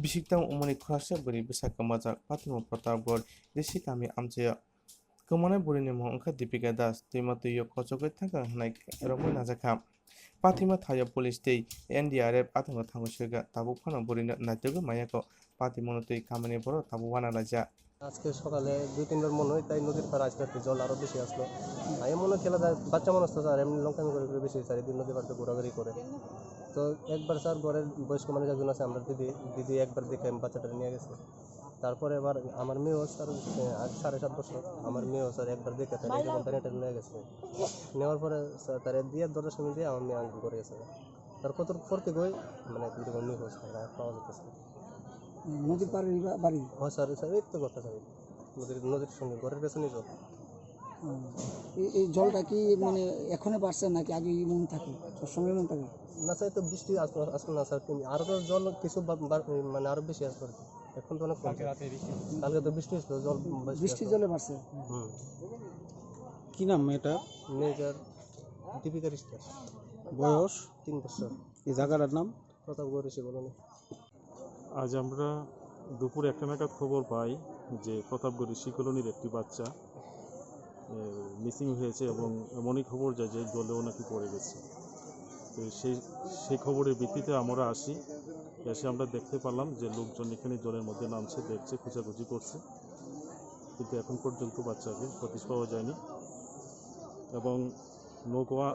Bisiktam umani khurasa bwri Bwsa Kwmajak patimo Pratabghar resi kami amchaya Kwmani bwrini mo wngkha Deepika Das twimo twio kochogwi thangka hwnai rokbai najakha. Pathima thaio police tei NDRF atungno thangosuga tabuk phano bwrino naitogwi mayako patimono twi kamani boro tabuk wanalaijak. আজকে সকালে 2-3 বার মনে হয় তাই নদীর পাড়ে আসতে আসতে জল আরো বেশি আসলো। আমি মনে হয় খেলা বাচ্চা মানুষ তো স্যার এমনি লঙ্কামি করে করে বেশি চারিদিন নদী পাড়ে ঘোরাঘুরি করে। তো একবার স্যার ঘরের বয়স্ক মানুষ একজন আছে আমরা দিদি একবার দেখে বাচ্চাটা নিয়ে গেছে। তারপরে এবার আমার মেয়েও স্যার 7.5 বছর আমার মেয়েও স্যার একবার দেখে তার এরকম টানে নিয়ে গেছে। নেওয়ার পরে স্যার তার দিয়ে দরজার সামনে দিয়ে আমার মেয়ে আঙ্গুল করে গেছে। তার কত করতে গই মানে এরকম নিয়ে হচ্ছে পাওয়া যেতেছে। নদীর পাড়ে বাড়ি হ্যাঁ স্যার স্যার এই তো কথা স্যার নদীর সঙ্গে ঘরের পেছনেই জল। এই জলটা কি মানে এখনই বাড়ছে নাকি আগে এমন থাকে সবসময় এমন থাকে? না স্যার তো বৃষ্টি আসলো না স্যার আরো তো জল কিছু মানে আরো বেশি আসলো এখন তো অনেক কালকে তো বৃষ্টি হয়েছিল জল বৃষ্টির জলে বাড়ছে। কি নাম মেয়েটার? মেয়েটার দীপিকা রিস্টার, বয়স 3 বছর। এই জায়গাটার নাম? প্রতাপগড় এসে বলুন। আজ আমরা দুপুর 1টা নাগাদ খবর পাই যে প্রতাপগড় ঋষি কলোনির একটি বাচ্চা মিসিং হয়েছে এবং এমনই খবর যায় যে জলেও নাকি পড়ে গেছে। তো সেই খবরের ভিত্তিতে আমরা আসি, এসে আমরা দেখতে পেলাম যে লোকজন এখানে জলের মধ্যে নামছে, দেখছে, খোঁজাখুঁজি করছে, কিন্তু এখন পর্যন্ত বাচ্চাকে হদিশ পাওয়া যায়নি এবং নৌকা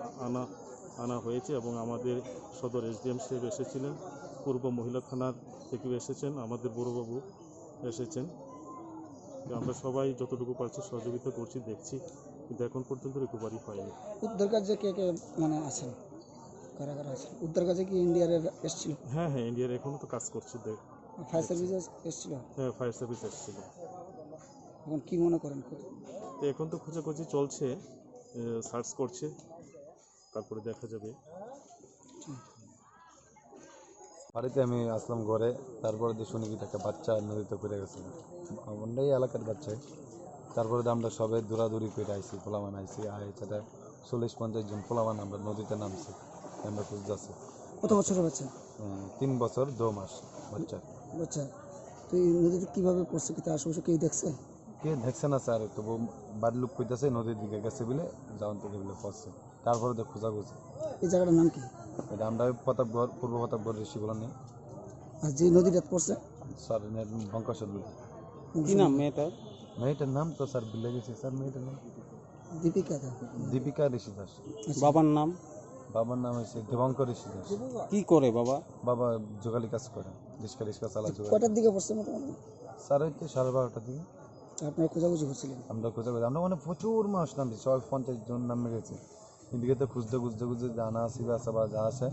আনা হয়েছে এবং আমাদের সদর SDM সাহেব এসেছিলেন, পূর্ব মহিলা থানার থেকেও এসেছেন, আমাদের বড়বাবু এসেছেন। আমরা সবাই যতটুকু পারছি সহযোগিতা করছি, দেখছি, কিন্তু এখন পর্যন্ত রিকভারি হয়নি। উদ্ধার কাজে কে কে মানে আছেন, কারা কারা আছেন উদ্ধার কাজে? কি NDRF এসেছিল? হ্যাঁ, NDRF এখনও তো কাজ করছে। ফায়ার সার্ভিস এসেছিল? হ্যাঁ, ফায়ার সার্ভিস এসেছিল। এখন কি মনে করেন? এখন তো খোঁজাখুঁজি চলছে, সার্চ করছে, তারপরে দেখা যাবে। বাড়িতে আমি আসলাম ঘরে, তারপরে দিয়ে শুনি কি একটা বাচ্চা নদীতে পড়ে গেছে, আমরাই এলাকার বাচ্চাই। তারপরে আমরা সবাই দৌড়াদৌড়ি করে আইসি, পোলামান আইসি, সেটা 40-50 জন পোলামান আমরা নদীতে নামছি, আমরা খুঁজতেছি। কত বছরের বাচ্চা? 3 বছর 2 মাস বাচ্চা। তো এই নদীতে কীভাবে পড়ছে, কি তার আশেপাশে কেউ দেখছে? কে দেখছে না স্যার, তবু বাড়ির লোক কইতেছে নদীর দিকে গেছে বলে, যাওয়ান থেকে বলে পড়ছে, তারপরে তো খোঁজাখুঁজি। এই জায়গাটার নাম কি? এটা আমরা প্রতাপগড়, পূর্ব প্রতাপগড় ঋষি কলোনি। আর যে নদীটা পড়ছে স্যার বঙ্কসর বলে। কি নাম মেয়েটার? মেয়েটার নাম তো স্যার ভুলে গেছি স্যার, মেয়েটার নাম দীপিকা ঋষি দাস। বাবার নাম? বাবার নাম হয়েছে দেবঙ্কর ঋষি দাস। কি করে বাবা? বাবা জোগালি কাজ করে, রিক্সা চালা। কটার দিকে পড়ছে মোটামুটি? স্যার হইতে 12:30টার দিকে। আপনারা খোঁজাখুঁজি করছিলেন? আমরা খোঁজাখুঁজি, আমরা মানে প্রচুর মানুষ নামছি, সবাই 50 জন নামে গেছে। এদিকে তো খুঁজতে জানা আসিবে আসা বা যা আছে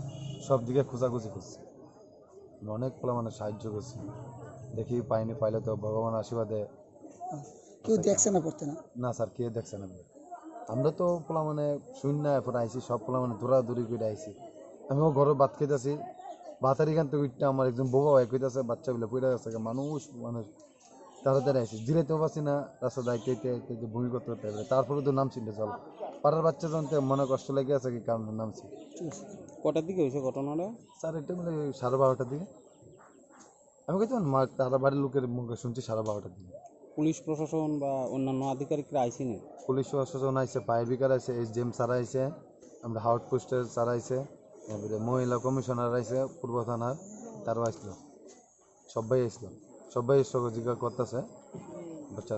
সব দিকে খোঁজাখুঁজি করছে, অনেক পোলা মানে সাহায্য করছে, দেখি পাইনি, পাইলে তো ভগবান আশীর্বাদে। কেউ দেখছে না পড়তে? না স্যার, কে দেখছে না। আমরা তো পোলা মানে শূন্য এখন আইসি, সব পোলা মানে দৌড়াদৌড়ি করে আইসি। আমিও ঘরে ভাত খেতেছি, ভাতের এখান থেকে উঠতে আমার একজন বউবা এক হইতেছে, বাচ্চা বলে পড়ে গেছে, মানুষ তাড়াতাড়ি আইসি, জিরাইতেও পারছি না, রাস্তা দায়িত্ব ভূমি করতে করতে হবে। তারপরে তো নামছিল জল, পাড়ার বাচ্চা জানতে মনে কষ্ট লেগে আছে, কি কারণে নামছি। কটার দিকে হয়েছে ঘটনাটা? স্যার এটা মানে 12:30টার দিকে। আমি কিন্তু তারা বাড়ির লোকের মুখে শুনছি 12:30টার দিকে। পুলিশ প্রশাসন বা অন্যান্য আধিকারিকরা আইসিনি? পুলিশ প্রশাসন আইসে, ফায়ার ব্রিগেড আইসে, SDM স্যার আইসে, আমরা হাউট পোস্টের স্যার আইসে, তারপরে মহিলা কমিশনার আইসে পূর্ব থানার, তারও আসলো, সবাই আসলো, সবাই সহযোগিতা করতেছে।